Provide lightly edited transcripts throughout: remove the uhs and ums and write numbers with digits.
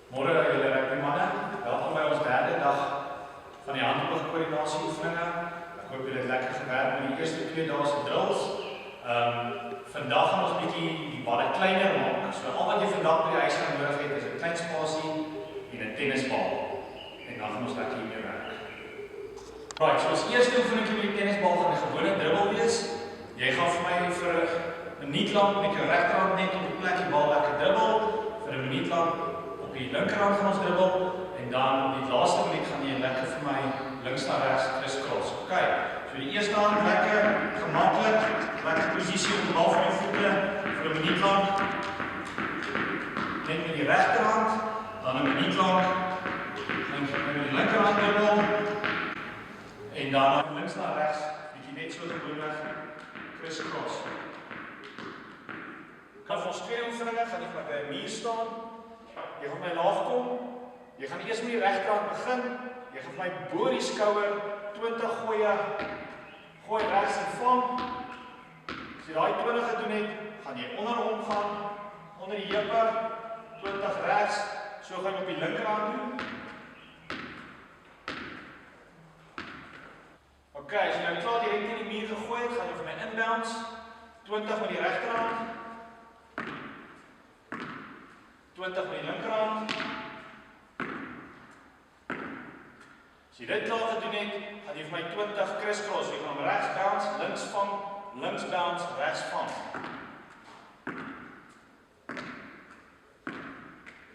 Môre julle rugby manne, welkom by ons derde dag van die handboogkoördinasie oefeninge. Ek hoop julle het lekker gewerk met die eerste 2 dae se drills. Vandag gaan ons bietjie die balle kleiner maak. So al wat jy vandag by die huis gaan nodig het is 'n klein spasie en 'n tennisbal. En dan gaan ons lekker hiermee werk. Right, so as eerste oefening met die tennisbal gaan 'n gewone dribbel wees. Jy gaan vir my vir 'n minuut lank met jou regterhand net op die plek die bal lekker dribbel. Vir 'n minuut lank op die linkerhand gaan ons dribbel en dan die laaste minuut gaan jy lekker vir my links na regs crisscross. Okay. So die eerste hand lekker gemaklik, lekker posisie op die bal van jou voete vir 'n minuut lank. Net met die regterhand, dan 'n minuut lank met die linkerhand dribbel en dan van links na regs, bietjie net so gewoonlik crisscross. Kan vir ons tweede oefeninge gaan jy by 'n muur staan. Jy gaan my laag kom. Jy gaan eers met die regterhand begin. Jy gaan my bo die skouer 20 gooi regs en vang. As jy daai 20 gedoen het, gaan jy onder hom gaan, onder die heupe, 20 regs. So gaan jy op die linkerhand doen. Okay, as jy nou klaar direk in die muur gegooi het, gaan jy vir my inbounce, 20 met die regterhand. 20 met die linkerhand. As jy dit klaar gedoen het, gaan jy vir my 20 crisscross. Jy gaan hom regs bounce, links vang, links bounce, regs vang.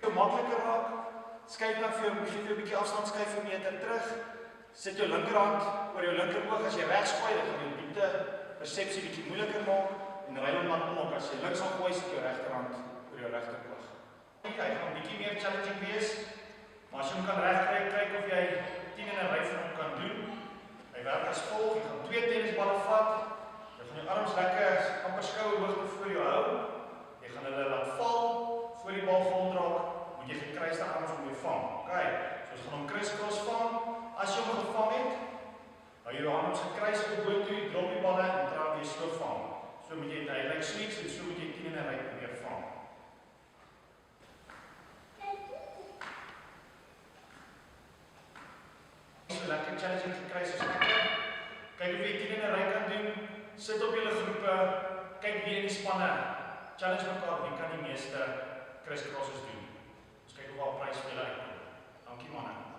Jou makliker raak, skuif dan vir jou, gee jou 'n bietjie afstand, skuif 'n meter terug. Sit jou linkerhand oor jou linkeroog. As jy regs gooi, dan gaan jou diepte persepsie bietjie moeiliker maak en ry hom dan om. As jy links gaan gooi, sit jou regterhand oor jou regteroog. Hy gaan 'n bietjie meer challenging wees, maar as jy hom kan regkry, kyk of jy 10 in 'n ry van hom kan doen. Hy werk as volg: jy gaan 2 tennisballe vat, jy gaan jou arms lekker amper skouerhoogte voor jou hou, jy gaan hulle laat val, voor die bal grond raak, moet jy gekruiste arms om jou vang. Okay, so ons gaan hom crisscross vang. As jy hom gevang het, hou jou arms gekruis op die boot toe, jy drop die balle en trap jy so vang. So moet jy uiteindelik switch en so moet jy 10 in 'n ry probeer vang. Lekker challenging gekry soos ek. Kyk of jy 10 in 'n ry kan doen. Sit op julle groepe. Kyk wie in die spanne challenge mekaar, wie kan die meeste crisscrosses doen. Ons kyk of waar prys vir julle uitkom. Dankie manne.